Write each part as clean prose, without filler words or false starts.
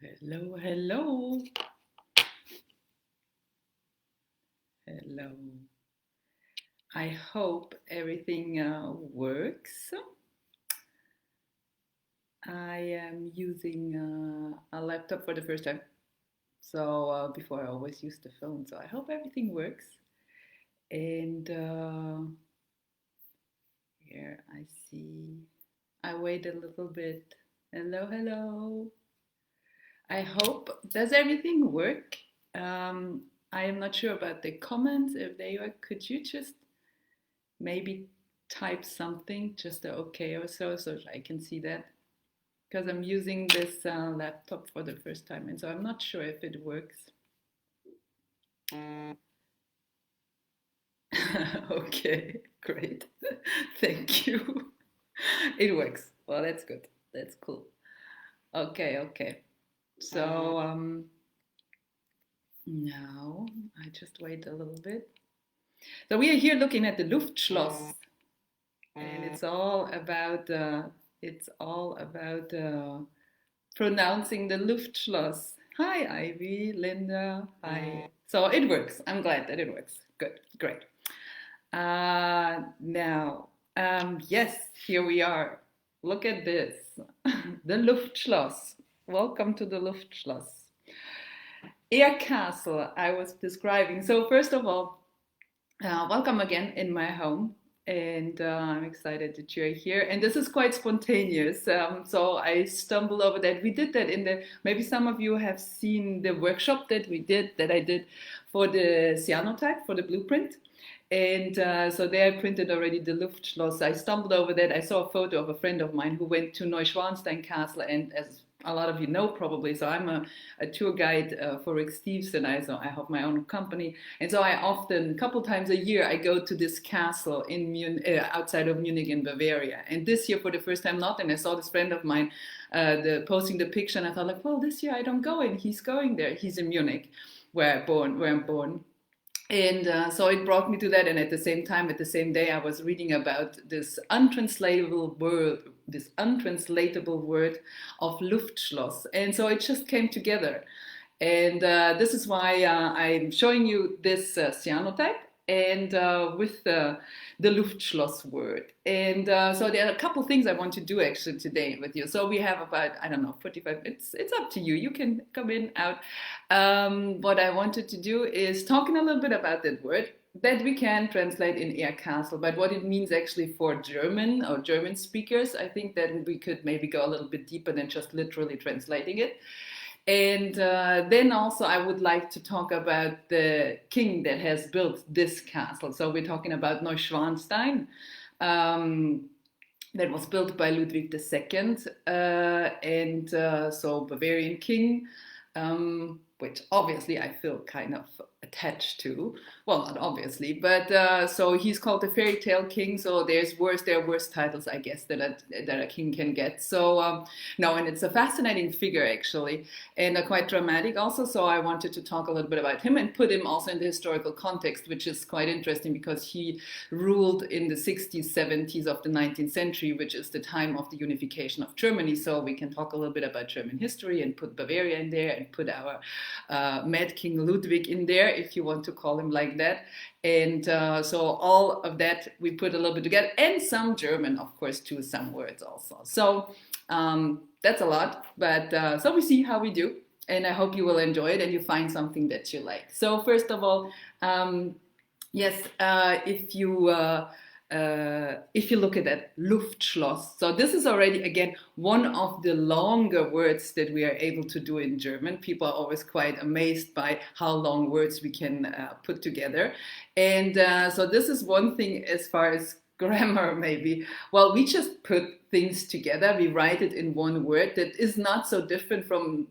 Hello, hello, hello. I hope everything works. I am using a laptop for the first time. So before I always used the phone. So I hope everything works. And here I see. I wait a little bit. Hello, hello. I hope. Does everything work? I am not sure about the comments. If they work, could you just maybe type something, just a okay or so I can see that? Because I'm using this laptop for the first time, and so I'm not sure if it works. Okay, great. Thank you. It works. Well, that's good. That's cool. Okay, okay. So now I just wait a little bit. So we are here looking at the Luftschloss, and it's all about pronouncing the Luftschloss. Hi, Ivy, Linda. Hi. So it works. I'm glad that it works. Good, great. Yes, here we are. Look at this. The Luftschloss. Welcome to the Luftschloss. Air Castle I was describing. So first of all, welcome again in my home. And I'm excited that you're here. And this is quite spontaneous. So I stumbled over that. We did that maybe some of you have seen the workshop that I did for the cyanotype, for the blueprint. And so there I printed already the Luftschloss. I stumbled over that. I saw a photo of a friend of mine who went to Neuschwanstein Castle, and as a lot of you know probably, so I'm a tour guide for Rick Steves, and I have my own company, and so I often, a couple times a year, I go to this castle in outside of Munich in Bavaria. And this year, for the first time, not. And I saw this friend of mine posting the picture, and I thought, like, well, this year I don't go, and he's going there. He's in Munich, where I'm born. And so it brought me to that. And at the same time, at the same day, I was reading about this untranslatable word of Luftschloss. And so it just came together. And this is why I'm showing you this cyanotype and with the Luftschloss word. And so there are a couple things I want to do actually today with you. So we have about, I don't know, 45 minutes. It's up to you. You can come in, out. What I wanted to do is talking a little bit about that word that we can translate in air castle, but what it means actually for German or German speakers, I think that we could maybe go a little bit deeper than just literally translating it. And then also I would like to talk about the king that has built this castle. So we're talking about Neuschwanstein. That was built by Ludwig II, so Bavarian king, which obviously I feel kind of attached to. Well, not obviously, but so he's called the fairy tale king. So there are worse titles, I guess, that a king can get. So no, and it's a fascinating figure actually, and quite dramatic also. So I wanted to talk a little bit about him and put him also in the historical context, which is quite interesting because he ruled in the 60s, 70s of the 19th century, which is the time of the unification of Germany. So we can talk a little bit about German history and put Bavaria in there and put our Mad King Ludwig in there, if you want to call him like that. And so all of that we put a little bit together, and some German, of course, too, some words also. So that's a lot, but so we see how we do, and I hope you will enjoy it and you find something that you like. So first of all, yes, if you look at that Luftschloss, so this is already again one of the longer words that we are able to do in German. People are always quite amazed by how long words we can put together, and so this is one thing as far as grammar maybe. Well, we just put things together. We write it in one word that is not so different from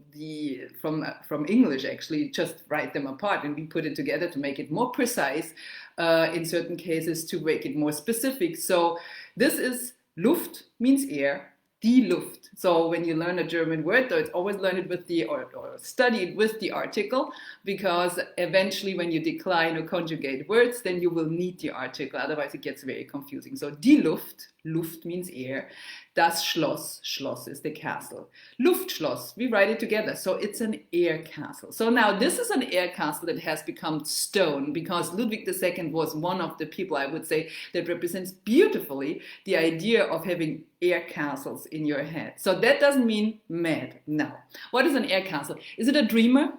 English actually. Just write them apart and we put it together to make it more precise. In certain cases to make it more specific. So this is Luft means air, die Luft. So when you learn a German word, though, it's always learn it with or study it with the article, because eventually when you decline or conjugate words, then you will need the article. Otherwise it gets very confusing. So die Luft, Luft means air. Das Schloss, Schloss is the castle. Luftschloss, we write it together, so it's an air castle. So now this is an air castle that has become stone because Ludwig II was one of the people, I would say, that represents beautifully the idea of having air castles in your head. So that doesn't mean mad, no. What is an air castle? Is it a dreamer?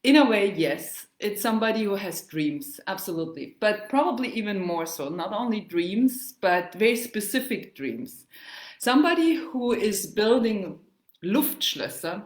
In a way, yes. It's somebody who has dreams, absolutely. But probably even more so, not only dreams, but very specific dreams. Somebody who is building Luftschlösser,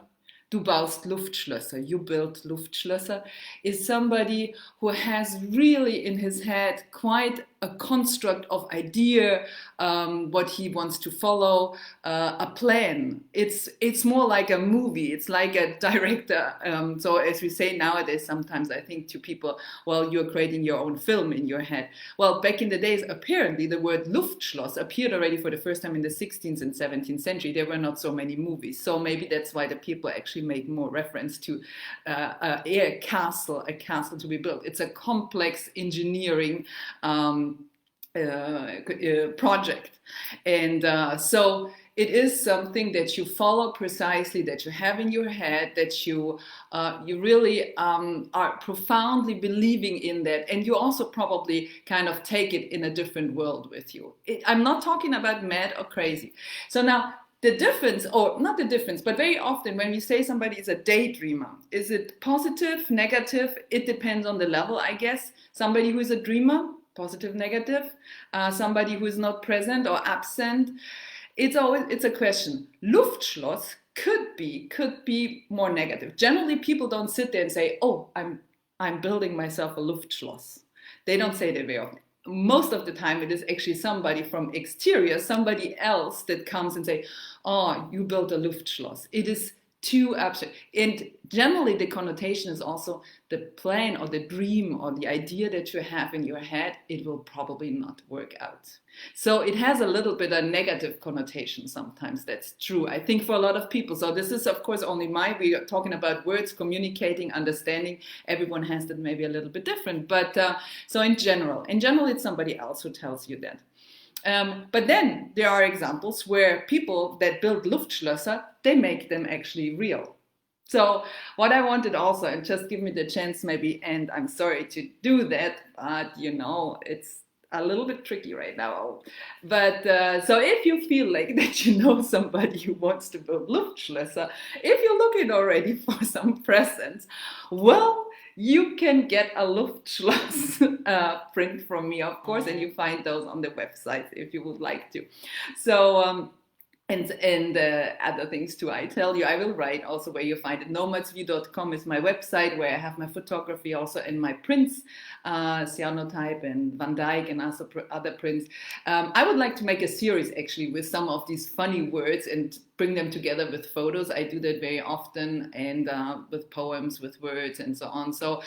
du baust Luftschlösser, you build Luftschlösser, is somebody who has really in his head quite a construct of idea, what he wants to follow, a plan. It's more like a movie. It's like a director. So as we say nowadays, sometimes I think to people, well, you're creating your own film in your head. Well, back in the days, apparently the word Luftschloss appeared already for the first time in the 16th and 17th century. There were not so many movies. So maybe that's why the people actually make more reference to a castle to be built. It's a complex engineering project. And so it is something that you follow precisely, that you have in your head, that you really are profoundly believing in that. And you also probably kind of take it in a different world with you. I'm not talking about mad or crazy. So now, the difference, or not the difference, but very often when we say somebody is a daydreamer, is it positive, negative? It depends on the level, I guess. Somebody who is a dreamer, positive, negative. Somebody who is not present or absent. It's a question. Luftschloss could be more negative. Generally, people don't sit there and say, "Oh, I'm building myself a Luftschloss." They don't say that very often. Most of the time it is actually somebody from exterior, somebody else that comes and say, "Oh, you built a Luftschloss." It is too abstract. And generally the connotation is also the plan or the dream or the idea that you have in your head, it will probably not work out. So it has a little bit of negative connotation sometimes. That's true, I think, for a lot of people. So this is, of course, only we are talking about words, communicating, understanding. Everyone has that maybe a little bit different. But so in general, it's somebody else who tells you that. But then there are examples where people that build Luftschlösser, they make them actually real. So what I wanted also, and just give me the chance maybe, and I'm sorry to do that, but you know, it's a little bit tricky right now. But so if you feel like that you know somebody who wants to build Luftschlösser, if you're looking already for some presents, well, you can get a Luftschloss print from me, of course, and you find those on the website if you would like to. So, and other things too, I tell you, I will write also where you find it. Nomadsview.com is my website where I have my photography also and my prints, cyanotype and Van Dyck and also other prints. I would like to make a series actually with some of these funny words and bring them together with photos. I do that very often, and with poems, with words and so on. So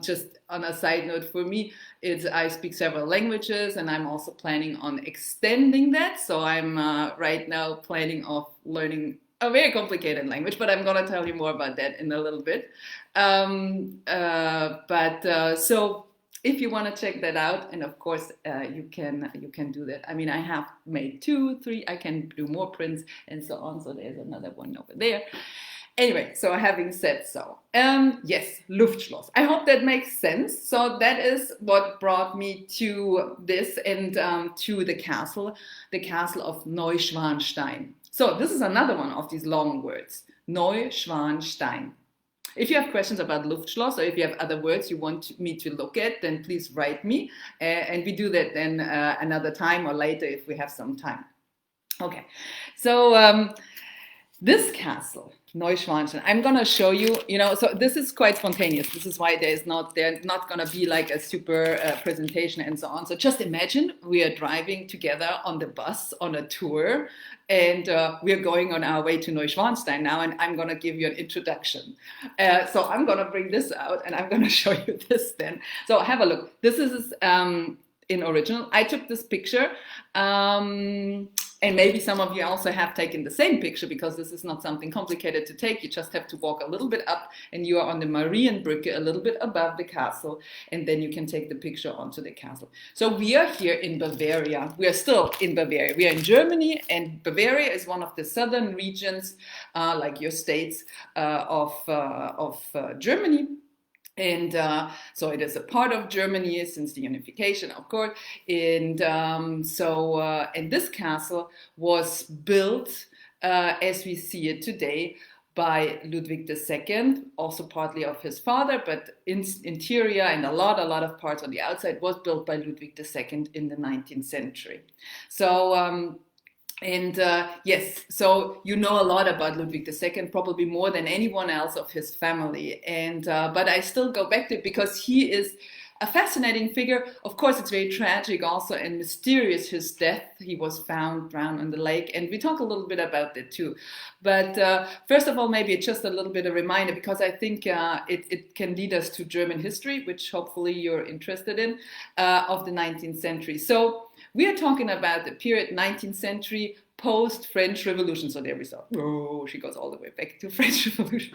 just on a side note, for me, I speak several languages, and I'm also planning on extending that. So I'm right now planning of learning a very complicated language, but I'm going to tell you more about that in a little bit. So if you want to check that out, and of course you can do that. I mean, I have made 2, 3, I can do more prints and so on. So there's another one over there. Anyway, so having said so, yes, Luftschloss. I hope that makes sense. So that is what brought me to this and to the castle of Neuschwanstein. So this is another one of these long words, Neuschwanstein. If you have questions about Luftschloss, or if you have other words you want me to look at, then please write me. And we do that then another time or later if we have some time. Okay, so this castle, Neuschwanstein, I'm going to show you, so this is quite spontaneous. This is why there's not going to be like a super presentation and so on. So just imagine we are driving together on the bus on a tour, and we're going on our way to Neuschwanstein now, and I'm going to give you an introduction. So I'm going to bring this out, and I'm going to show you this then. So have a look. This is in original. I took this picture And maybe some of you also have taken the same picture, because this is not something complicated to take. You just have to walk a little bit up and you are on the Marienbrücke, a little bit above the castle, and then you can take the picture onto the castle. So we are here in Bavaria. We are still in Bavaria. We are in Germany, and Bavaria is one of the southern regions, like your states, of Germany. And so it is a part of Germany since the unification, of course. And and this castle was built as we see it today by Ludwig II, also partly of his father, but interior and a lot of parts on the outside was built by Ludwig II in the 19th century. So yes, so you know a lot about Ludwig II, probably more than anyone else of his family. And but I still go back to it because he is a fascinating figure. Of course, it's very tragic also and mysterious, his death. He was found drowned in the lake, and we talk a little bit about that too. But first of all, maybe it's just a little bit of a reminder, because I think it can lead us to German history, which hopefully you're interested in, of the 19th century. So we are talking about the period 19th century post-French Revolution. So there we saw, oh, she goes all the way back to French Revolution.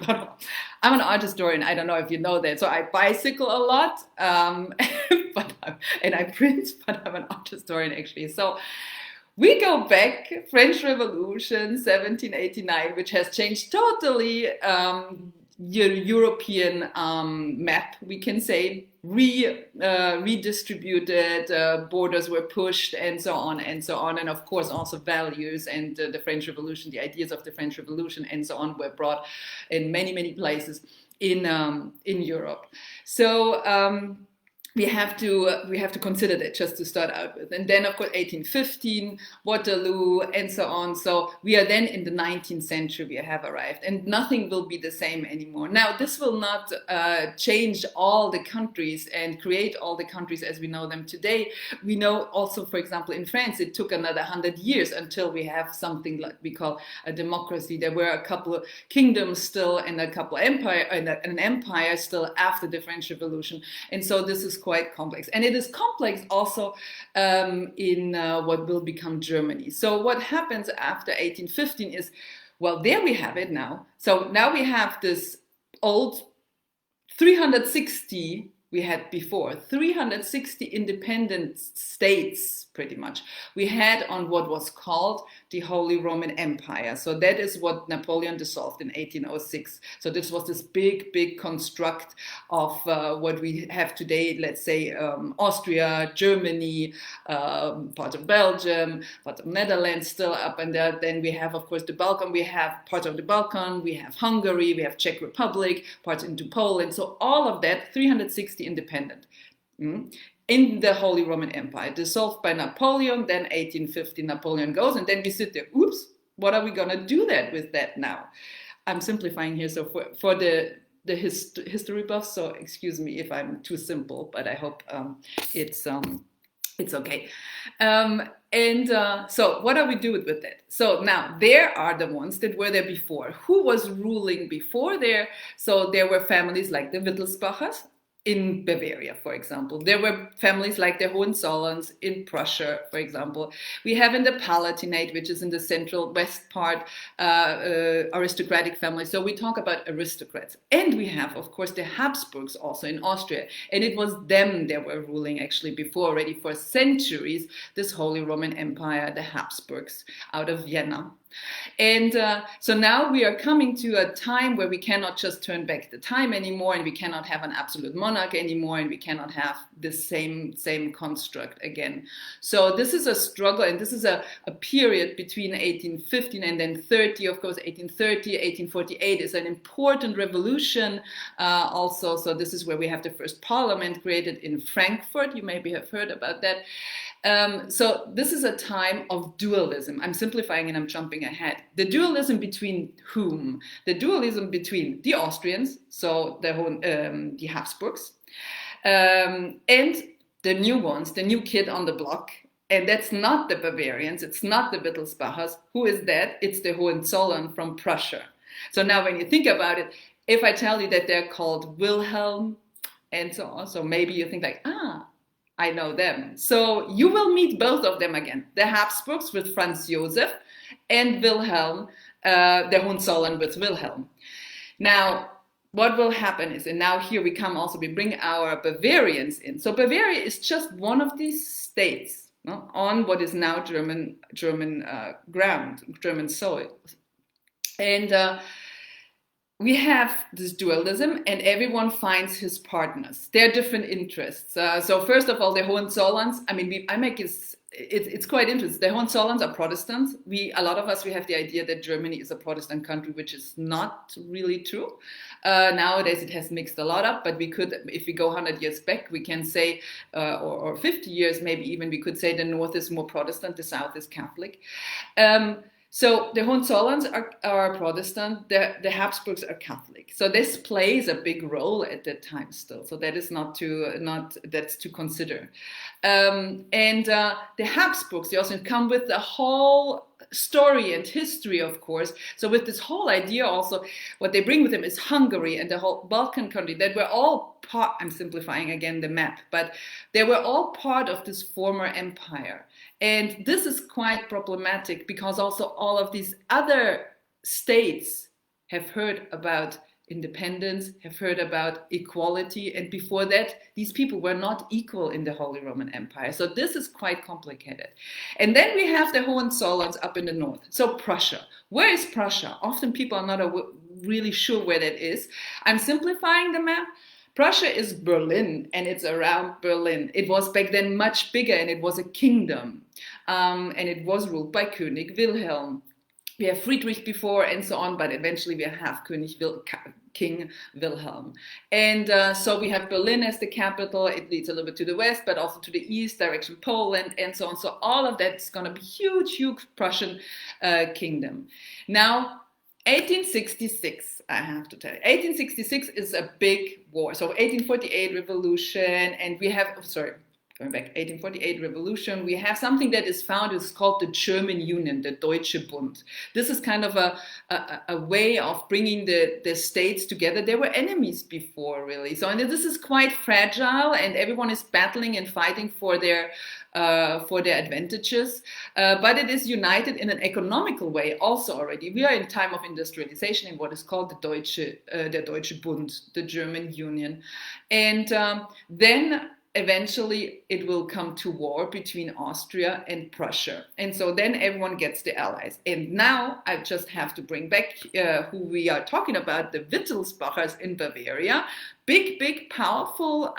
I'm an art historian. I don't know if you know that. So I bicycle a lot, and I print, but I'm an art historian actually. So we go back, French Revolution, 1789, which has changed totally European map, we can say, redistributed, borders were pushed, and so on and so on. And of course, also values and the French Revolution, the ideas of the French Revolution and so on were brought in many places in Europe. So we have to consider that just to start out with. And then, of course, 1815, Waterloo, and so on. So we are then in the 19th century, we have arrived, and nothing will be the same anymore. Now, this will not change all the countries and create all the countries as we know them today. We know also, for example, in France, it took another 100 years until we have something like we call a democracy. There were a couple of kingdoms still, and a couple of empire, and an empire still after the French Revolution. And so this is quite complex, and it is complex also in what will become Germany. So what happens after 1815 is, well, there we have it now. So now we have this old 360 we had before, 360 independent states, pretty much, we had on what was called the Holy Roman Empire. So that is what Napoleon dissolved in 1806. So this was this big construct of what we have today, let's say Austria, Germany, part of Belgium, part of Netherlands still up and there. Then we have, of course, the Balkan. We have part of the Balkan, we have Hungary, we have Czech Republic, parts into Poland. So all of that, 360 independent. In the Holy Roman Empire, dissolved by Napoleon. Then 1850, Napoleon goes, and then we sit there, oops, what are we going to do with that now? I'm simplifying here, so for the history buffs, so excuse me if I'm too simple, but I hope it's okay. So what do we do with that? So now there are the ones that were there before. Who was ruling before there? So there were families like the Wittelsbachers in Bavaria, for example. There were families like the Hohenzollerns in Prussia, for example. We have in the Palatinate, which is in the central west part, aristocratic families. So we talk about aristocrats. And we have, of course, the Habsburgs also in Austria. And it was them that were ruling actually before, already for centuries, this Holy Roman Empire, the Habsburgs, out of Vienna. And so now we are coming to a time where we cannot just turn back the time anymore, and we cannot have an absolute monarch anymore, and we cannot have the same construct again. So this is a struggle, and this is a period between 1815 and then 30. Of course, 1830, 1848 is an important revolution also. So this is where we have the first parliament created in Frankfurt. You maybe have heard about that. So this is a time of dualism. I'm simplifying and I'm jumping ahead. The dualism between whom? The dualism between the Austrians, so the Habsburgs, and the new ones, the new kid on the block. And that's not the Bavarians, it's not the Wittelsbachers. Who is that? It's the Hohenzollern from Prussia. So now when you think about it, if I tell you that they're called Wilhelm and so on, so maybe you think like, I know them. So you will meet both of them again. The Habsburgs with Franz Josef and Wilhelm, the Hohenzollern with Wilhelm. Now, what will happen is, and now here we come also, we bring our Bavarians in. So Bavaria is just one of these states, no, on what is now German ground, German soil. And we have this dualism, and everyone finds his partners. There are different interests. So first of all, the Hohenzollerns, I mean, I make it's quite interesting. The Hohenzollerns are Protestants. A lot of us, we have the idea that Germany is a Protestant country, which is not really true. Nowadays, it has mixed a lot up, but we could, if we go 100 years back, we can say, or 50 years maybe even, we could say the North is more Protestant, the South is Catholic. So the Hohenzollerns are Protestant, the Habsburgs are Catholic. So this plays a big role at that time still. So that is that's to consider. The Habsburgs, they also come with the whole story and history, of course. So with this whole idea also, what they bring with them is Hungary and the whole Balkan country that were all part, I'm simplifying again the map, but they were all part of this former empire. And this is quite problematic because also all of these other states have heard about independence, have heard about equality, and before that, these people were not equal in the Holy Roman Empire. So this is quite complicated. And then we have the Hohenzollerns up in the north. So Prussia. Where is Prussia? Often people are not really sure where that is. I'm simplifying the map. Prussia is Berlin, and it's around Berlin. It was back then much bigger, and it was a kingdom. And it was ruled by König Wilhelm. We have Friedrich before and so on, but eventually we have King Wilhelm. And so we have Berlin as the capital. It leads a little bit to the west, but also to the east, direction Poland, and so on. So all of that is going to be huge, huge Prussian kingdom. Now, 1866, I have to tell you, 1866 is a big war. So 1848 revolution, and we have, going back, 1848 revolution, we have something that is founded, it's called the German Union, the Deutsche Bund. This is kind of a way of bringing the states together. They were enemies before, really. So, and this is quite fragile, and everyone is battling and fighting for their advantages, but it is united in an economical way also already. We are in time of industrialization in what is called the Deutsche Bund, the German Union. And then eventually it will come to war between Austria and Prussia. And so then everyone gets the allies. And now I just have to bring back who we are talking about, the Wittelsbachers in Bavaria. Big, powerful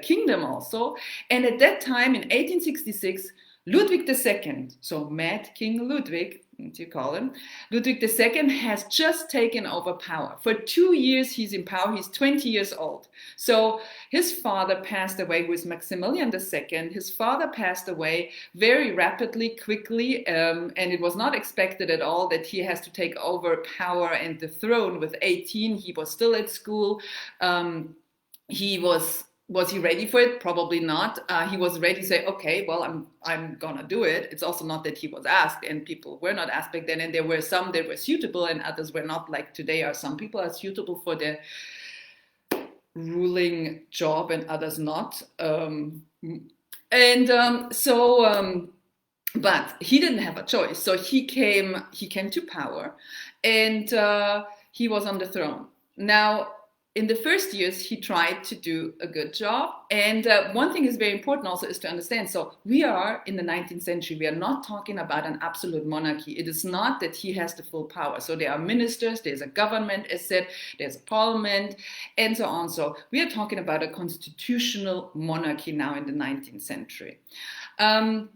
kingdom also. And at that time in 1866, Ludwig II, so Mad King Ludwig, as you call him, Ludwig II has just taken over power. For 2 years he's in power, he's 20 years old. So his father passed away, who is Maximilian II. His father passed away very rapidly, quickly, and it was not expected at all that he has to take over power and the throne with 18. He was still at school. Was he ready for it? Probably not. He was ready to say, okay, well, I'm gonna do it. It's also not that he was asked, and people were not asked back then, and there were some that were suitable and others were not. Like today are some people are suitable for the ruling job and others not. But he didn't have a choice. So he came to power, and he was on the throne. Now, in the first years, he tried to do a good job. And one thing is very important also is to understand. So we are in the 19th century. We are not talking about an absolute monarchy. It is not that he has the full power. So there are ministers, there's a government, as said, there's a parliament, and so on. So we are talking about a constitutional monarchy now in the 19th century. And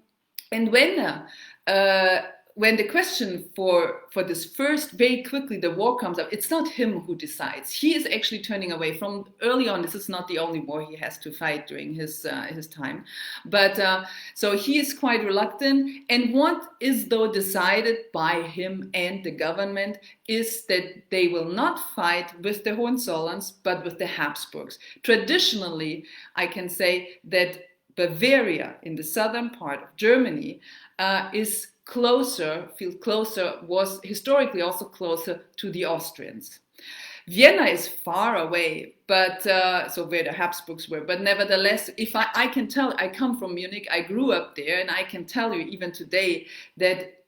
when the question for this first, very quickly, the war comes up, it's not him who decides. He is actually turning away from early on. This is not the only war he has to fight during his time. But so he is quite reluctant. And what is though decided by him and the government is that they will not fight with the Hohenzollerns, but with the Habsburgs. Traditionally, I can say that Bavaria in the southern part of Germany feels closer, was historically also closer to the Austrians. Vienna is far away, but so where the Habsburgs were. But nevertheless, if I can tell, I come from Munich, I grew up there, and I can tell you even today that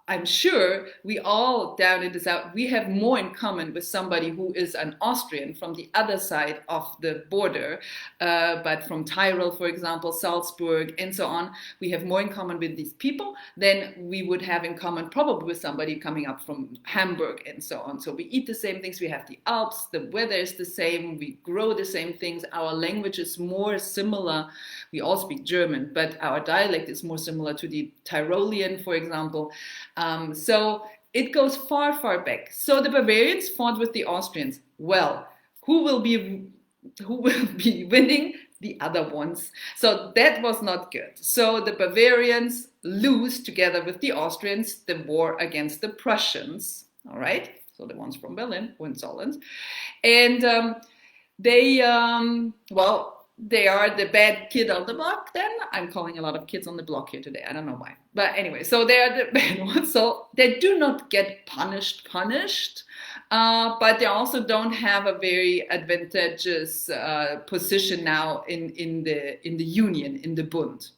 I'm sure we all down in the south, we have more in common with somebody who is an Austrian from the other side of the border, but from Tyrol, for example, Salzburg, and so on. We have more in common with these people than we would have in common probably with somebody coming up from Hamburg and so on. So we eat the same things, we have the Alps, the weather is the same, we grow the same things, our language is more similar. We all speak German, but our dialect is more similar to the Tyrolean, for example. So it goes far, far back. So the Bavarians fought with the Austrians. Well, who will be winning? The other ones. So that was not good. So the Bavarians lose together with the Austrians the war against the Prussians. All right. So the ones from Berlin, Hohenzollern, and they they are the bad kid on the block then. I'm calling a lot of kids on the block here today. I don't know why. But anyway, so they are the bad ones. So they do not get punished, but they also don't have a very advantageous position now in the Union, in the Bund.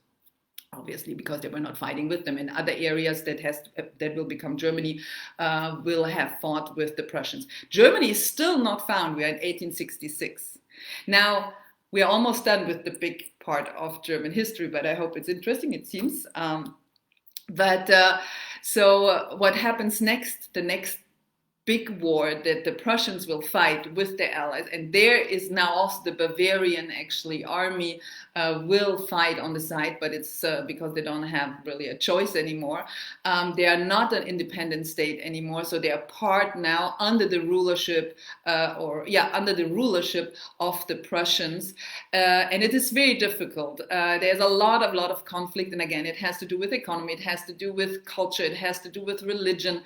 Obviously, because they were not fighting with them. In other areas that will become Germany, will have fought with the Prussians. Germany is still not found. We are in 1866. Now, we are almost done with the big part of German history, but I hope it's interesting, it seems. So what happens next? The next big war that the Prussians will fight with the Allies, and there is now also the Bavarian actually army will fight on the side, but it's because they don't have really a choice anymore. They are not an independent state anymore, so they are part now under the rulership under the rulership of the Prussians, and it is very difficult. There's a lot of conflict, and again, it has to do with economy, it has to do with culture, it has to do with religion.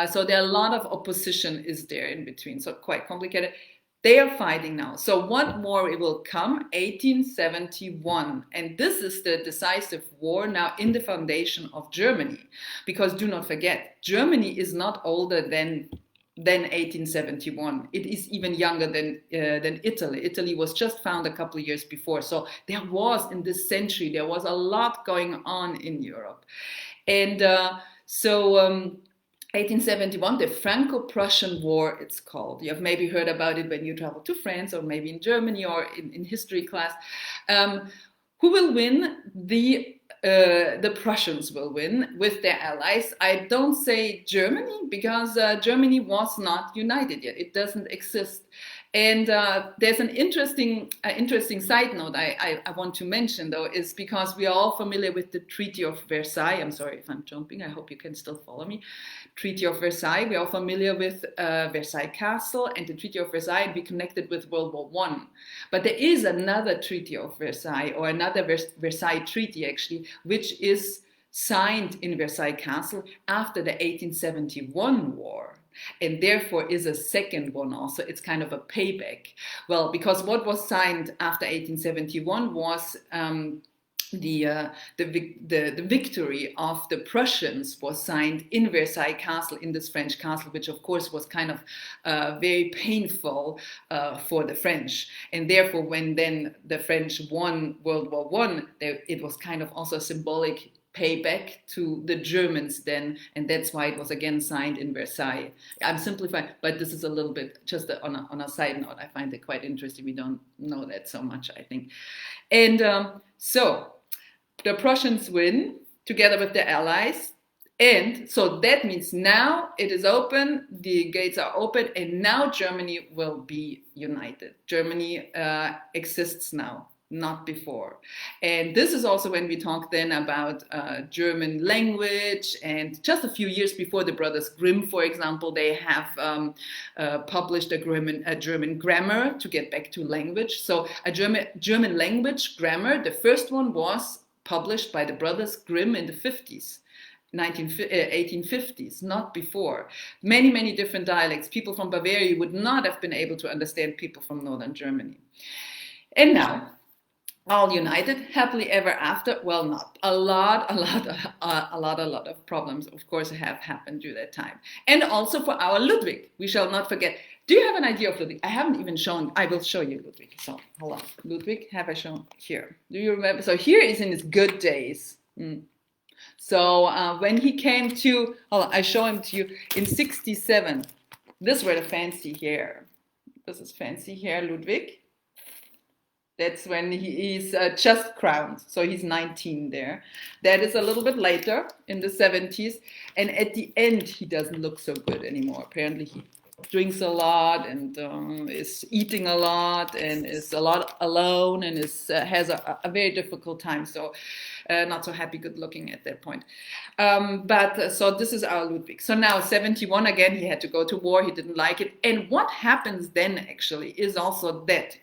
So there are a lot of opposition is there in between, so quite complicated. They are fighting now. So what war it will come? 1871. And this is the decisive war now in the foundation of Germany. Because do not forget, Germany is not older than 1871. It is even younger than Italy. Italy was just founded a couple of years before. So there was, in this century, there was a lot going on in Europe. And 1871, the Franco-Prussian War, it's called. You have maybe heard about it when you travel to France or maybe in Germany or in history class. Who will win? The Prussians will win with their allies. I don't say Germany because Germany was not united yet. It doesn't exist. And there's an interesting side note I want to mention, though, is because we are all familiar with the Treaty of Versailles. I'm sorry if I'm jumping. I hope you can still follow me. Treaty of Versailles. We are familiar with Versailles Castle and the Treaty of Versailles, and we connected with World War I. But there is another Treaty of Versailles, or another Versailles Treaty, actually, which is signed in Versailles Castle after the 1871 war. And therefore is a second one also. It's kind of a payback. Well, because what was signed after 1871 was the victory of the Prussians was signed in Versailles Castle, in this French castle, which of course was kind of very painful for the French. And therefore, when then the French won World War I, it was kind of also a symbolic payback to the Germans then, and that's why it was again signed in Versailles. I'm simplifying, but this is a little bit just on a side note. I find it quite interesting. We don't know that so much, I think. And so the Prussians win together with the Allies. And so that means now it is open, the gates are open, and now Germany will be united. Germany exists now, not before. And this is also when we talk then about German language. And just a few years before, the brothers Grimm, for example, they have published a German grammar to get back to language. So a German language grammar, the first one was published by the brothers Grimm in the 50s. 1850s, not before. Many different dialects. People from Bavaria would not have been able to understand people from northern Germany. And now, all united, happily ever after. Well, not a lot of problems, of course, have happened during that time. And also for our Ludwig, we shall not forget, Do you have an idea of Ludwig? I haven't even shown, I will show you Ludwig. So hold on. Ludwig, have I shown here? Do you remember? So here is in his good days. So when he came to, hold on, I show him to you in 67. This were the fancy hair. This is fancy hair, Ludwig. That's when he is just crowned. So he's 19 there. That is a little bit later in the 70s. And at the end, he doesn't look so good anymore. Apparently, he drinks a lot and is eating a lot and is a lot alone and has a very difficult time. So not so happy, good looking at that point. So this is our Ludwig. So now 71, again, he had to go to war. He didn't like it. And what happens then actually is also that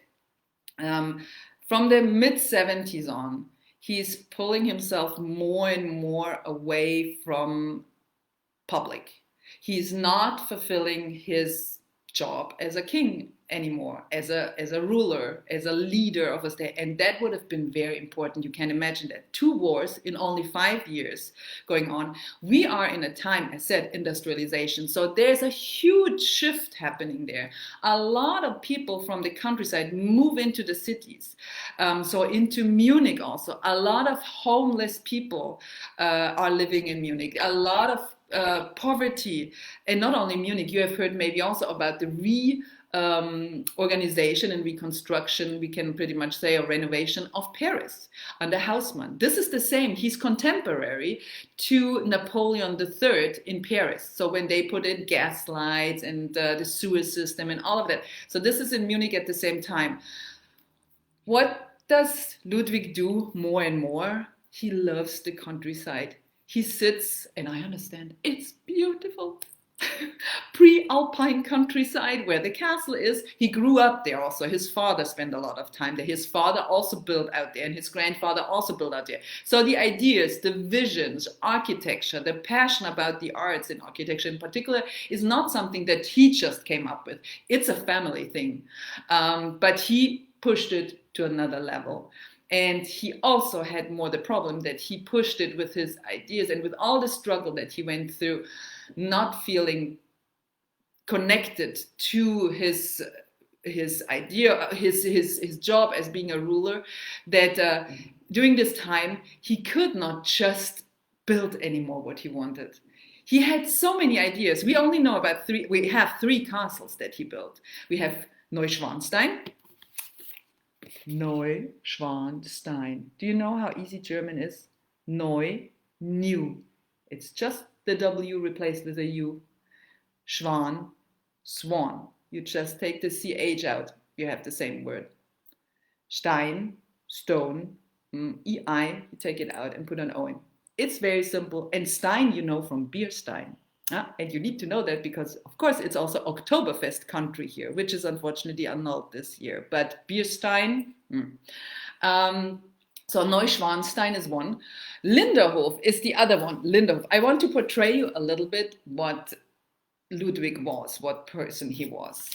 from the mid-70s on, he's pulling himself more and more away from public. He's not fulfilling his job as a king anymore, as a ruler, as a leader of a state. And that would have been very important. You can imagine that. 2 wars in only 5 years going on. We are in a time, I said, industrialization. So there's a huge shift happening there. A lot of people from the countryside move into the cities. So into Munich also. A lot of homeless people are living in Munich. A lot of poverty, and not only Munich, you have heard maybe also about the organization and reconstruction, we can pretty much say, or renovation of Paris under Haussmann. This is the same. He's contemporary to Napoleon III in Paris. So when they put in gas lights and the sewer system and all of that. So this is in Munich at the same time. What does Ludwig do more and more? He loves the countryside. He sits, and I understand, it's beautiful. Pre-Alpine countryside where the castle is. He grew up there also. His father spent a lot of time there. His father also built out there, and his grandfather also built out there. So the ideas, the visions, architecture, the passion about the arts and architecture in particular is not something that he just came up with. It's a family thing. But he pushed it to another level. And he also had more the problem that he pushed it with his ideas and with all the struggle that he went through, not feeling connected to his idea, his job as being a ruler, that during this time, he could not just build anymore what he wanted. He had so many ideas. We only know about 3, we have 3 castles that he built. We have Neuschwanstein. Neuschwanstein. Do you know how easy German is? Neu, new. It's just the W replaced with a U. Schwan, swan. You just take the CH out. You have the same word. Stein, stone. EI, you take it out and put an O in. It's very simple. And Stein, you know from beer Stein. And you need to know that because, of course, it's also Oktoberfest country here, which is unfortunately annulled this year. But Bierstein, so Neuschwanstein is one. Linderhof is the other one. Linderhof. I want to portray you a little bit what Ludwig was, what person he was.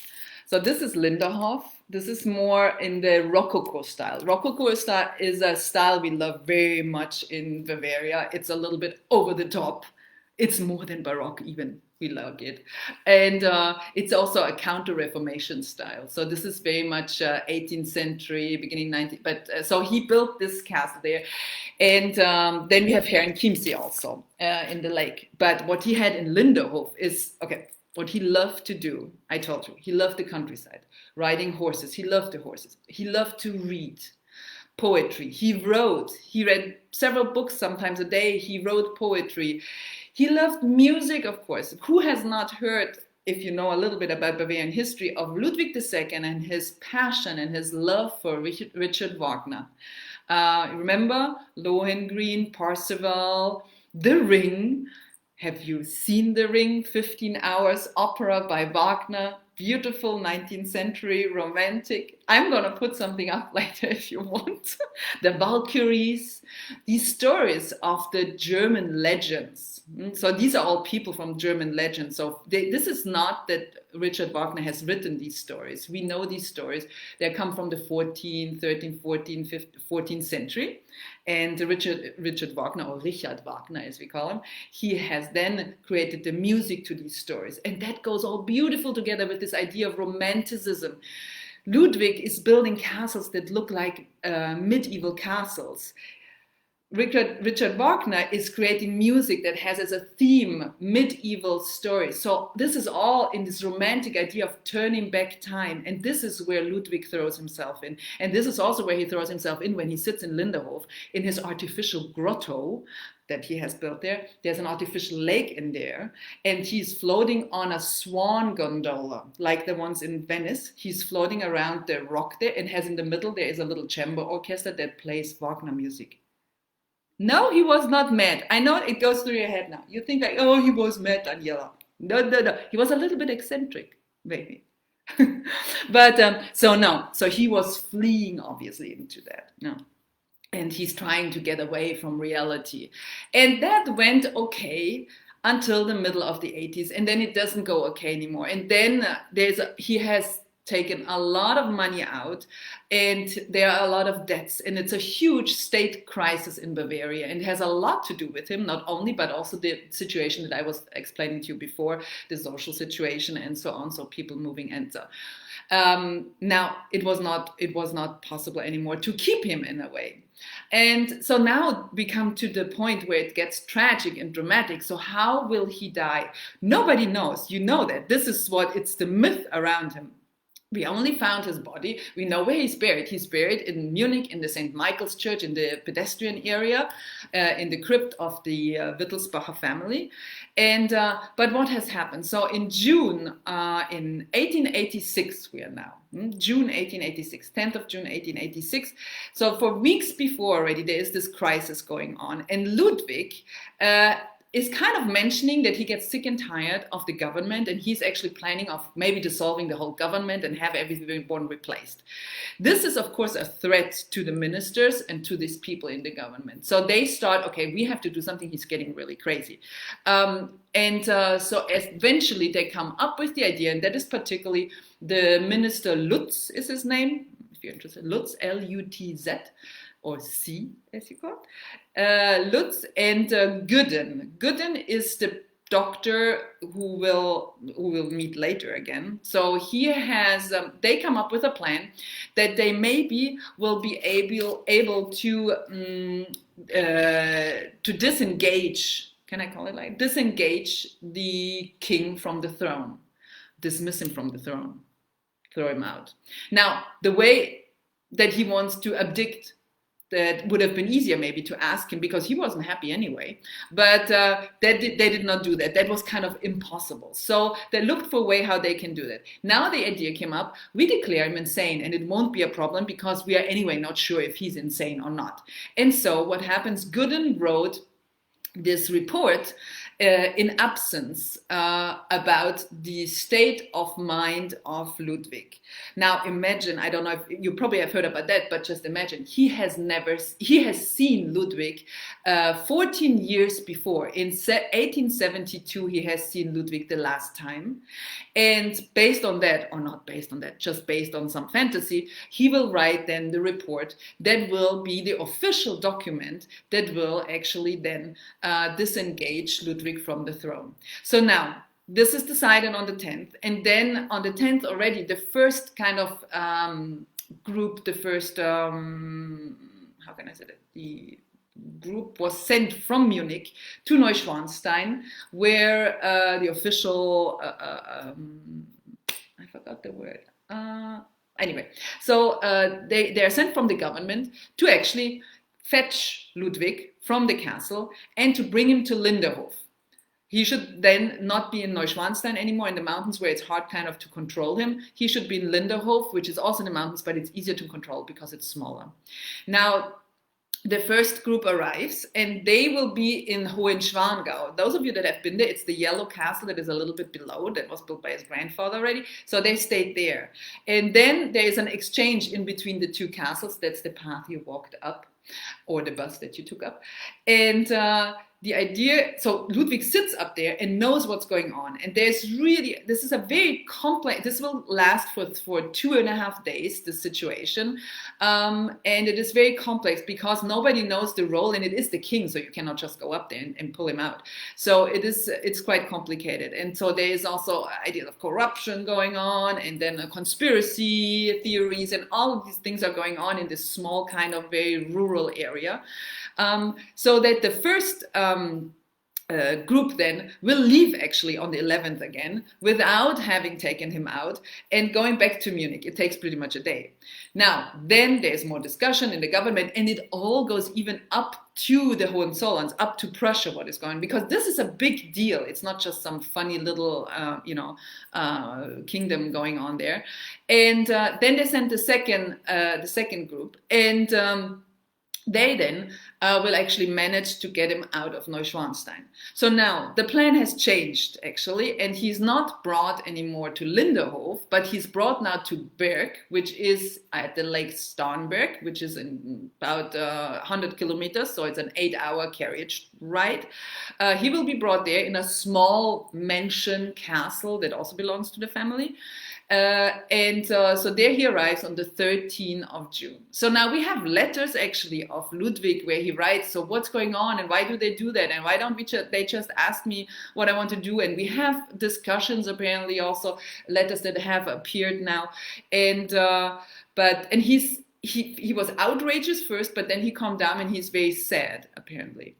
So this is Linderhof. This is more in the Rococo style. Rococo style is a style we love very much in Bavaria. It's a little bit over the top. It's more than Baroque even, we like it. And it's also a counter-Reformation style. So this is very much 18th century, beginning 19th, but so he built this castle there. And then we have Herren Chiemsee also in the lake. But what he had in Linderhof is, okay, what he loved to do, I told you, he loved the countryside, riding horses, he loved the horses. He loved to read. Poetry, he read several books sometimes a day, he wrote poetry. He loved music, of course. Who has not heard, if you know a little bit about Bavarian history, of Ludwig II and his passion and his love for Richard Wagner? Remember Lohengrin, Parsifal, The Ring. Have you seen The Ring? 15 hours opera by Wagner. Beautiful 19th century romantic. I'm going to put something up later if you want. The Valkyries, these stories of the German legends. So these are all people from German legends. So this is not that Richard Wagner has written these stories. We know these stories. They come from the 14th, 13th, 14th, 15th, 14th century. And Richard Wagner, or Richard Wagner as we call him, he has then created the music to these stories. And that goes all beautiful together with this idea of romanticism. Ludwig is building castles that look like medieval castles. Richard Wagner is creating music that has as a theme medieval stories. So this is all in this romantic idea of turning back time. And this is where Ludwig throws himself in. And this is also where he throws himself in when he sits in Linderhof in his artificial grotto that he has built there. There's an artificial lake in there, and he's floating on a swan gondola, like the ones in Venice. He's floating around the rock there, and has in the middle, there is a little chamber orchestra that plays Wagner music. No, he was not mad. I know it goes through your head now. You think like, oh, he was mad, Daniela. No. He was a little bit eccentric, maybe. But so he was fleeing obviously into that. No. And he's trying to get away from reality. And that went okay until the middle of the 80s. And then it doesn't go okay anymore. And then he has taken a lot of money out, and there are a lot of debts, and it's a huge state crisis in Bavaria, and it has a lot to do with him, not only, but also the situation that I was explaining to you before, the social situation and so on, so people moving and so. Now it was not possible anymore to keep him in a way. And so now we come to the point where it gets tragic and dramatic. So how will he die? Nobody knows. You know that. This is it's the myth around him. We only found his body. We know where he's buried. He's buried in Munich in the St. Michael's Church in the pedestrian area, in the crypt of the Wittelsbacher family. And but what has happened? So in June, in 1886, we are now, June 1886, 10th of June 1886. So for weeks before already, there is this crisis going on. And Ludwig is kind of mentioning that he gets sick and tired of the government, and he's actually planning of maybe dissolving the whole government and have everyone replaced. This is, of course, a threat to the ministers and to these people in the government. So they start, okay, we have to do something. He's getting really crazy. So eventually they come up with the idea, and that is particularly the minister Lutz is his name, if you're interested, Lutz, L-U-T-Z, or C, as you call it, Lutz, and Gooden. Gooden is the doctor who will meet later again. So he has, they come up with a plan that they maybe will be able to disengage, can I call it like, disengage the king from the throne, dismiss him from the throne, throw him out. Now, the way that he wants to abdict, that would have been easier maybe to ask him, because he wasn't happy anyway. But they did not do that. That was kind of impossible. So they looked for a way how they can do that. Now the idea came up, we declare him insane, and it won't be a problem because we are anyway not sure if he's insane or not. And so what happens, Gooden wrote this report in absence about the state of mind of Ludwig. Now imagine, I don't know if you probably have heard about that, but just imagine, he has seen Ludwig 14 years before. In 1872 he has seen Ludwig the last time, and based on that, or not based on that, just based on some fantasy, he will write then the report that will be the official document that will actually then disengage Ludwig from the throne. So now this is decided on the 10th, and then on the 10th already the first kind of group, the first how can I say that, the group was sent from Munich to Neuschwanstein, where the official I forgot the word, anyway, so they are sent from the government to actually fetch Ludwig from the castle and to bring him to Linderhof. He should then not be in Neuschwanstein anymore, in the mountains where it's hard kind of to control him. He should be in Linderhof, which is also in the mountains, but it's easier to control because it's smaller. Now, the first group arrives, and they will be in Hohenschwangau. Those of you that have been there, it's the yellow castle that is a little bit below, that was built by his grandfather already. So they stayed there. And then there is an exchange in between the two castles. That's the path you walked up, or the bus that you took up. And the idea, so Ludwig sits up there and knows what's going on. And this is a very complex, this will last for 2.5 days, the situation. And it is very complex because nobody knows the role, and it is the king, so you cannot just go up there and pull him out. So it's quite complicated. And so there is also ideas of corruption going on, and then conspiracy theories, and all of these things are going on in this small kind of very rural area. So that the first group then will leave actually on the 11th again without having taken him out and going back to Munich. It takes pretty much a day. Now, then there's more discussion in the government, and it all goes even up to the Hohenzollerns, up to Prussia, what is going, because this is a big deal. It's not just some funny little, kingdom going on there. And then they sent the second group, and they then will actually manage to get him out of Neuschwanstein. So now the plan has changed actually, and he's not brought anymore to Linderhof, but he's brought now to Berg, which is at the Lake Starnberg, which is in about 100 kilometers, so it's an 8-hour carriage ride. He will be brought there in a small mansion castle that also belongs to the family. So there he arrives on the 13th of June. So now we have letters actually of Ludwig where he writes, so what's going on and why do they do that? And why don't they just ask me what I want to do? And we have discussions, apparently also letters that have appeared now. And he was outrageous first, but then he calmed down and he's very sad, apparently.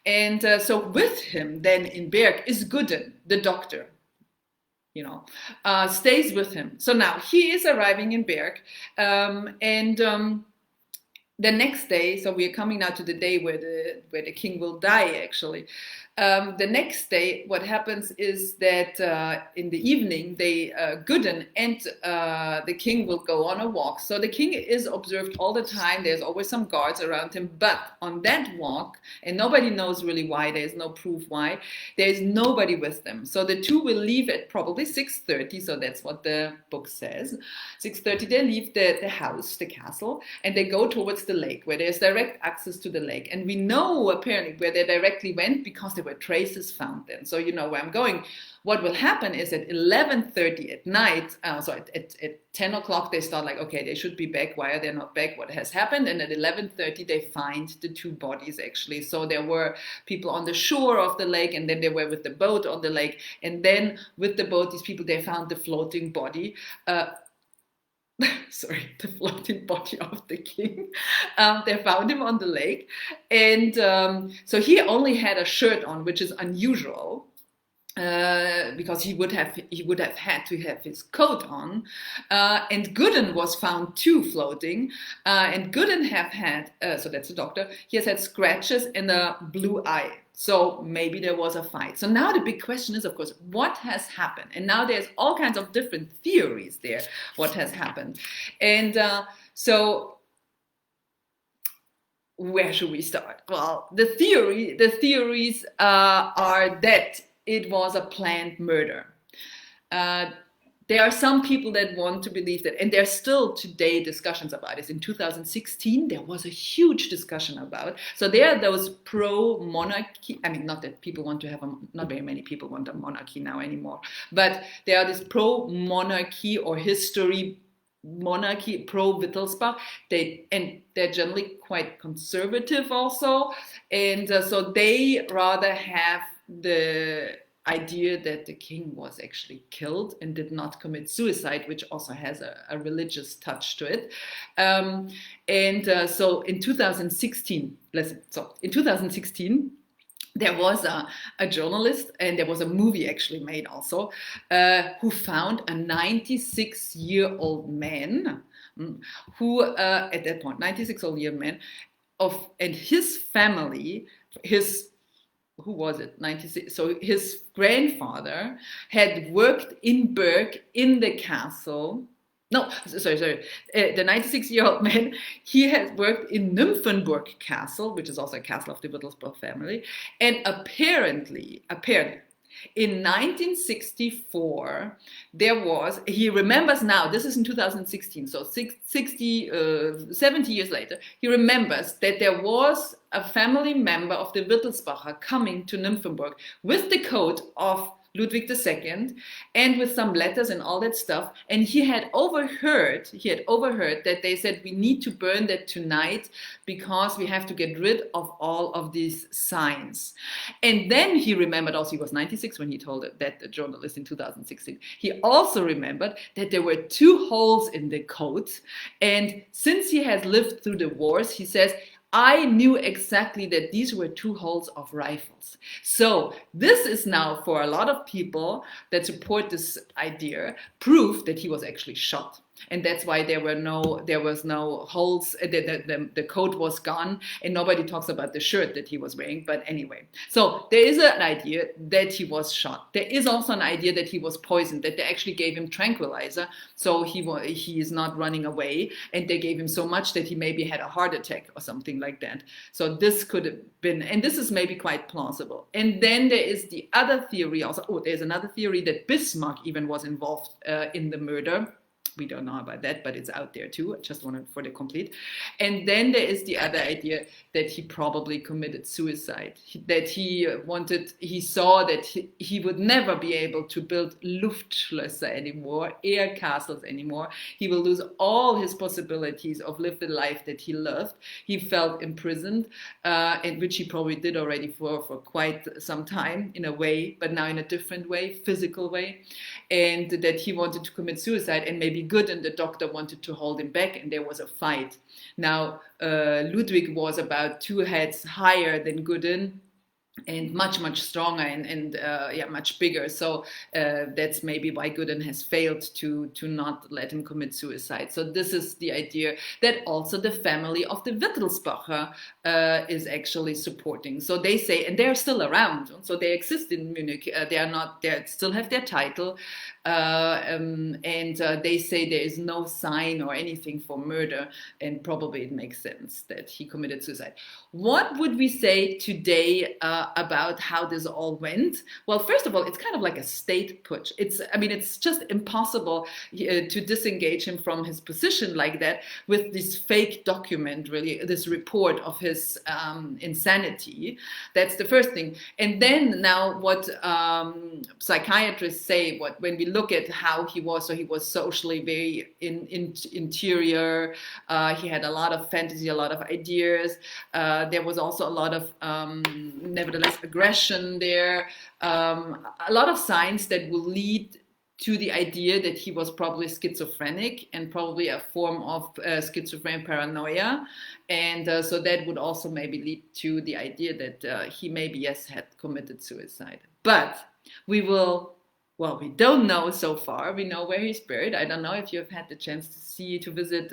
And so with him then in Berg is Gudden, the doctor. Stays with him. So now he is arriving in Berg, the next day, so we are coming now to the day where the king will die actually. The next day, what happens is that in the evening, Gudden and the king will go on a walk. So the king is observed all the time. There's always some guards around him. But on that walk, and nobody knows really why, there's no proof why, there's nobody with them. So the two will leave at probably 6:30. So that's what the book says. 6:30, they leave the house, the castle, and they go towards the lake where there's direct access to the lake. And we know apparently where they directly went because they were traces found then. So you know where I'm going. What will happen is at 11:30 at night, so at 10 o'clock they start like, okay, they should be back. Why are they not back? What has happened? And at 11:30 they find the two bodies actually. So there were people on the shore of the lake, and then they were with the boat on the lake. And then with the boat, these people, they found the floating body. The floating body of the king. They found him on the lake, and so he only had a shirt on, which is unusual because he would have had to have his coat on. And Gudden was found too floating, and Gudden have had so that's the doctor. He has had scratches and a blue eye. So maybe there was a fight. So now the big question is, of course, what has happened? And now there's all kinds of different theories there, what has happened. And so where should we start? Well, the theories are that it was a planned murder. There are some people that want to believe that, and there's still today discussions about it. In 2016, there was a huge discussion about. So there are those pro-monarchy. I mean, not that people want to have not very many people want a monarchy now anymore, but there are this pro-monarchy or history monarchy, pro-Wittelsbach. They're generally quite conservative also, and so they rather have the idea that the king was actually killed and did not commit suicide, which also has a religious touch to it. So in 2016, there was a journalist, and there was a movie actually made also, who found a 96-year-old man, who at that point, 96-year-old man, and his family, who was it? 96. So his grandfather had worked in Berg in the castle. No, sorry. The 96-year-old man, he had worked in Nymphenburg Castle, which is also a castle of the Wittelsbach family. And apparently, In 1964, there was, he remembers now, this is in 2016, so 70 years later, he remembers that there was a family member of the Wittelsbacher coming to Nymphenburg with the coat of Ludwig II and with some letters and all that stuff, and he had overheard that they said, we need to burn that tonight because we have to get rid of all of these signs. And then he remembered also, he was 96 when he told that the journalist in 2016, he also remembered that there were 2 holes in the coat, and since he has lived through the wars, he says, I knew exactly that these were 2 holes of rifles. So this is now, for a lot of people that support this idea, proof that he was actually shot. And that's why there was no holes, the coat was gone, and nobody talks about the shirt that he was wearing. But anyway, so there is an idea that he was shot. There is also an idea that he was poisoned, that they actually gave him tranquilizer, so he is not running away, and they gave him so much that he maybe had a heart attack or something like that. So this could have been, and this is maybe quite plausible. And then there is the other theory also. Oh, there's another theory that Bismarck even was involved in the murder. We don't know about that, but it's out there too. I just wanted for the complete. And then there is the other idea that he probably committed suicide, that he saw that he would never be able to build Luftschlösser anymore, air castles anymore. He will lose all his possibilities of live the life that he loved. He felt imprisoned, and which he probably did already for quite some time in a way, but now in a different way, physical way, and that he wanted to commit suicide, and maybe Good and the doctor wanted to hold him back, and there was a fight. Now, Ludwig was about 2 heads higher than Gooden, and much stronger and much bigger. So that's maybe why Gooden has failed to not let him commit suicide. So this is the idea that also the family of the Wittelsbacher is actually supporting. So they say, and they're still around, so they exist in Munich. They still have their title, and they say there is no sign or anything for murder, and probably it makes sense that he committed suicide. What would we say today about how this all went? Well, first of all, it's kind of like a state putsch. It's just impossible to disengage him from his position like that with this fake document, really, this report of his insanity. That's the first thing. And then now what psychiatrists say, when we look at how he was, so he was socially very interior, he had a lot of fantasy, a lot of ideas, there was also a lot of, nevertheless, aggression there, a lot of signs that will lead to the idea that he was probably schizophrenic and probably a form of schizophrenic paranoia. And so that would also maybe lead to the idea that he maybe, yes, had committed suicide. But we don't know so far. We know where he's buried. I don't know if you have had the chance to visit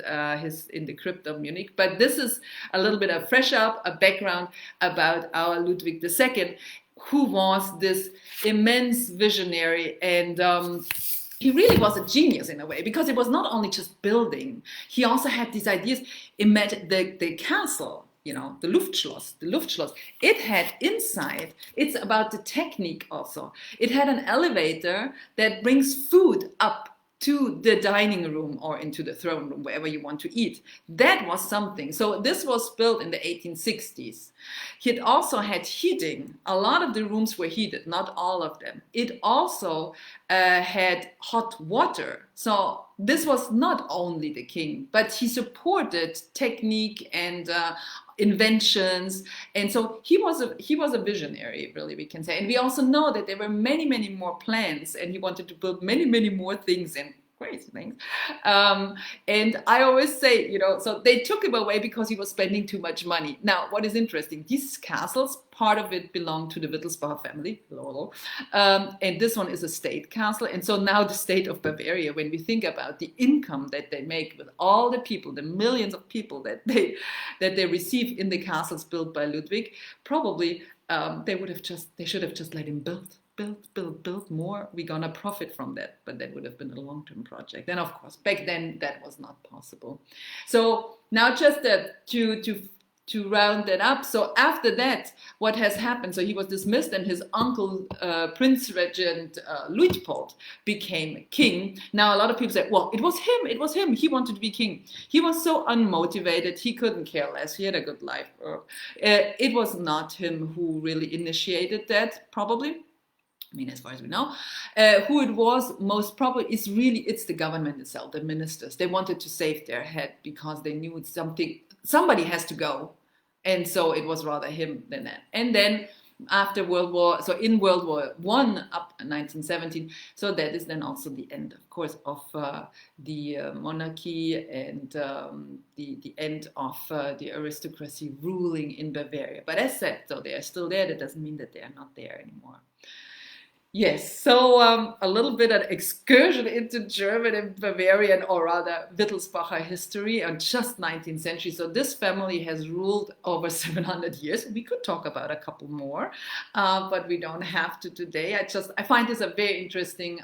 in the crypt of Munich. But this is a little bit of a background about our Ludwig II, who was this immense visionary, and he really was a genius in a way, because it was not only just building. He also had these ideas. Imagine the castle, the Luftschloss. It had inside, it's about the technique also. It had an elevator that brings food up to the dining room or into the throne room, wherever you want to eat. That was something. So this was built in the 1860s. It also had heating. A lot of the rooms were heated, not all of them. It also had hot water. So this was not only the king, but he supported technique and inventions, and so he was a visionary, really, we can say. And we also know that there were many more plans, and he wanted to build many more things and crazy things. And I always say, so they took him away because he was spending too much money. Now, what is interesting, these castles, part of it belonged to the Wittelsbacher family, and this one is a state castle. And so now the state of Bavaria, when we think about the income that they make with all the people, the millions of people that they receive in the castles built by Ludwig, probably they should have just let him build more. We're gonna profit from that, but that would have been a long-term project. And of course, back then that was not possible. So now just to to round that up, so after that, what has happened? So he was dismissed, and his uncle, Prince Regent Luitpold, became king. Now a lot of people say, well, it was him. He wanted to be king. He was so unmotivated. He couldn't care less. He had a good life. It was not him who really initiated that, probably. I mean, as far as we know, who it was most probably is really, it's the government itself, the ministers. They wanted to save their head because they knew it's somebody has to go. And so it was rather him than that. And then after in World War I up in 1917, so that is then also the end, of course, of the monarchy and the end of the aristocracy ruling in Bavaria. But as said, so they are still there. That doesn't mean that they are not there anymore. Yes, so a little bit of excursion into German and Bavarian, or rather Wittelsbacher history, and just 19th century. So this family has ruled over 700 years. We could talk about a couple more, but we don't have to today. I find this a very interesting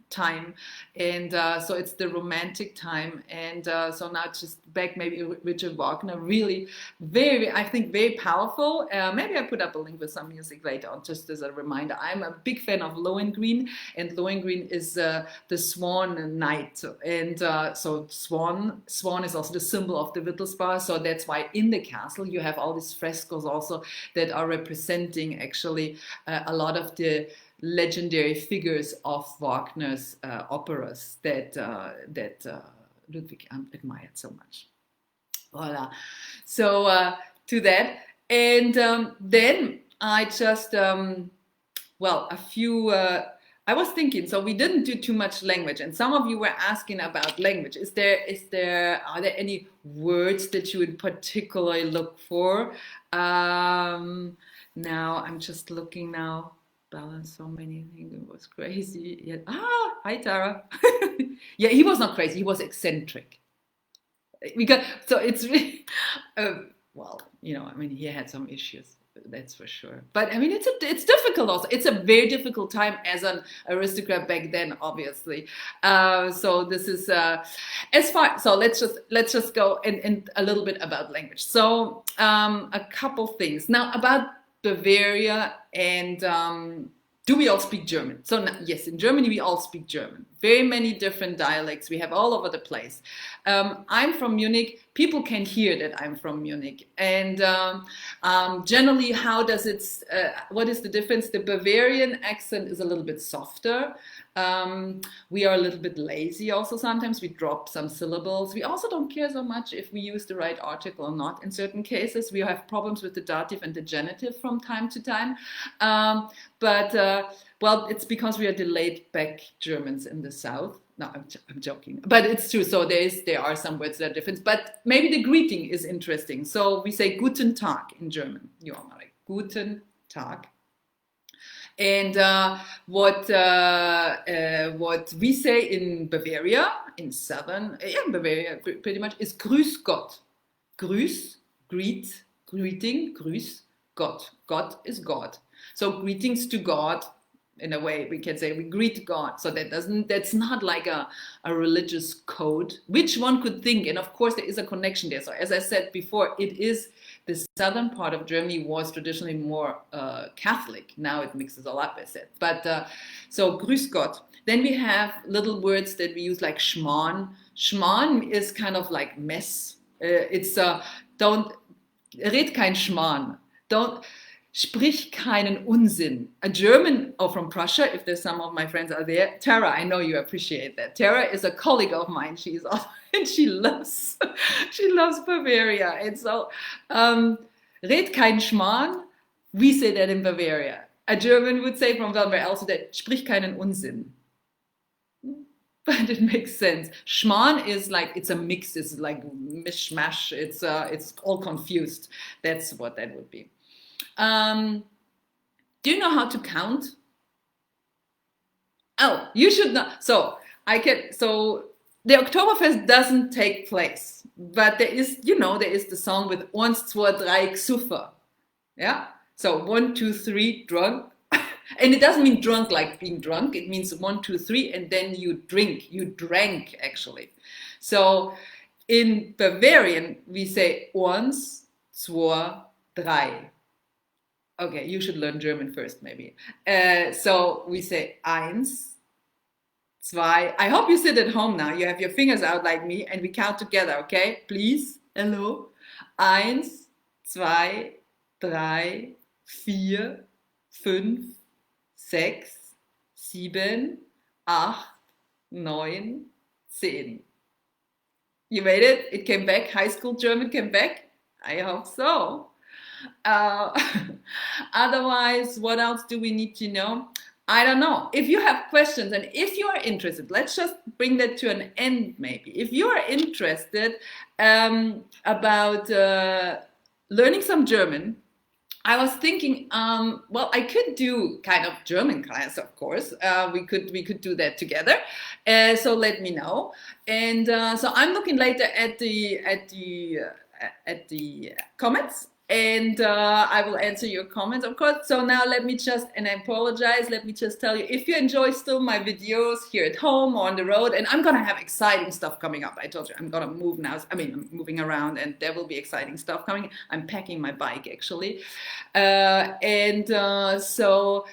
time, and so it's the Romantic time, and so now just back maybe Richard Wagner, really very, I think, very powerful. Maybe I put up a link with some music later on, just as a reminder. I'm a big fan of Lohengrin, and Lohengrin is the Swan Knight, and so Swan is also the symbol of the Wittelsbach. So that's why in the castle you have all these frescoes also that are representing actually a lot of the legendary figures of Wagner's operas that Ludwig admired so much. Voila. So to that, and then I just I was thinking, so we didn't do too much language, and some of you were asking about language. Are there any words that you would particularly look for? Now I'm just looking now. Balance, so many things. It was crazy. Yeah. Hi Tara. Yeah, he was not crazy. He was eccentric. So it's really well, I mean, he had some issues. That's for sure. But I mean, it's difficult also. It's a very difficult time as an aristocrat back then, obviously. So this is so let's just go and a little bit about language. So a couple things now about Bavaria and do we all speak German? So yes, in Germany we all speak German. Very many different dialects we have all over the place. I'm from Munich. People can hear that I'm from Munich. And generally, what is the difference? The Bavarian accent is a little bit softer. We are a little bit lazy also sometimes. We drop some syllables. We also don't care so much if we use the right article or not. In certain cases, we have problems with the dative and the genitive from time to time. Well, it's because we are delayed back Germans in the south. No, I'm joking, but it's true. So there are some words that are different, but maybe the greeting is interesting. So we say Guten Tag in German. You all know, like Guten Tag. And what we say in Bavaria, in southern, Bavaria pretty much, is Grüß Gott. Grüß, greeting, Grüß Gott. Gott is God. So greetings to God. In a way, we can say we greet God. So that's not like a religious code, which one could think. And of course, there is a connection there. So as I said before, it is the southern part of Germany was traditionally more Catholic. Now it mixes all up, I said. But so Grüß Gott. Then we have little words that we use like Schmarrn. Schmarrn is kind of like mess. It's red kein Schmarrn. Sprich keinen Unsinn. A German, or from Prussia, if there's some of my friends are there. Tara, I know you appreciate that. Tara is a colleague of mine. And she loves Bavaria. And so, red kein Schmarrn. We say that in Bavaria. A German would say from somewhere else that sprich keinen Unsinn. But it makes sense. Schmarrn is like, it's a mix. It's like mishmash. It's all confused. That's what that would be. Do you know how to count? Oh, you should know. So the Oktoberfest doesn't take place, but there is the song with 1, 2, 3 Xuffer. Yeah. So 1, 2, 3 drunk. And it doesn't mean drunk like being drunk. It means 1, 2, 3, and then you drink. You drank actually. So In Bavarian, we say eins, zwei, drei. Okay, you should learn German first, maybe. So we say eins, zwei. I hope you sit at home now. You have your fingers out like me, and we count together, okay? Please. Hello. Eins, zwei, drei, vier, fünf, sechs, sieben, acht, neun, 10. You made it? It came back? High school German came back? I hope so. Uh, Otherwise, what else do we need to know? I don't know. If you have questions and if you are interested, let's just bring that to an end maybe. If you are interested about learning some German, I was thinking, well, I could do kind of German class, of course. We could do that together. So let me know. And so I'm looking later at the comments, and I will answer your comments, of course. So now let me just, and I apologize, let me just tell you, if you enjoy still my videos here at home or on the road, and I'm gonna have exciting stuff coming up. I told you I'm gonna move now. I mean, I'm moving around, and there will be exciting stuff coming. I'm packing my bike actually, so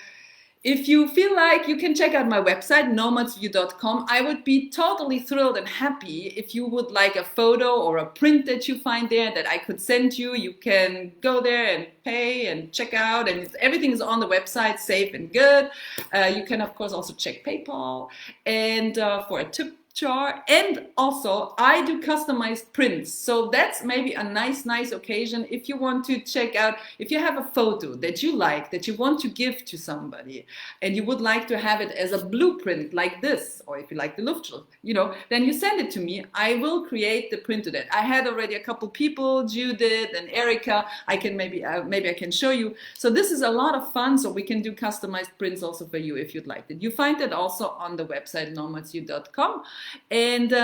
if you feel like, you can check out my website, nomadsview.com. I would be totally thrilled and happy if you would like a photo or a print that you find there that I could send you. You can go there and pay and check out, and everything is on the website, safe and good. You can, of course, also check PayPal and for a tip jar. And also I do customized prints, so that's maybe a nice occasion if you want to check out, if you have a photo that you like, that you want to give to somebody, and you would like to have it as a blueprint like this, or if you like the Luftschloss, you know, then you send it to me. I will create the print of that. I had already a couple people, Judith and Erica. I can maybe I can show you. So this is a lot of fun, so we can do customized prints also for you if you'd like it. You find it also on the website nomadsview.com. And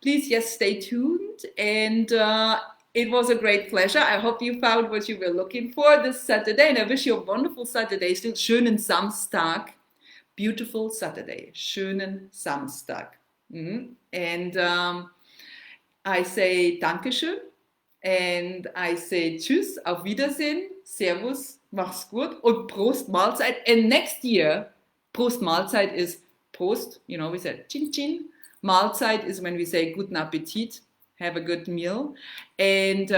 please, yes, stay tuned. And it was a great pleasure. I hope you found what you were looking for this Saturday. And I wish you a wonderful Saturday. Still schönen Samstag. Beautiful Saturday. Schönen Samstag. And I say Dankeschön. And I say Tschüss, auf Wiedersehen, Servus, mach's gut, und Prost Mahlzeit. And next year, Prost Mahlzeit is Prost, you know, we said Chin Chin. Mahlzeit is when we say Guten Appetit, have a good meal. And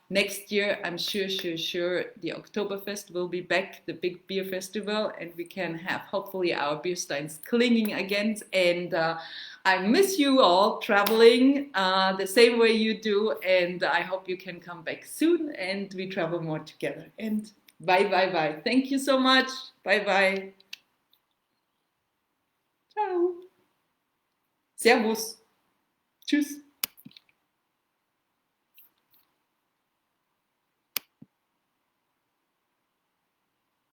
next year, I'm sure, the Oktoberfest will be back, the big beer festival, and we can have hopefully our beer steins clinging again. And I miss you all traveling the same way you do, and I hope you can come back soon and we travel more together. And bye. Thank you so much. Bye. Ciao. Servus. Tschüss.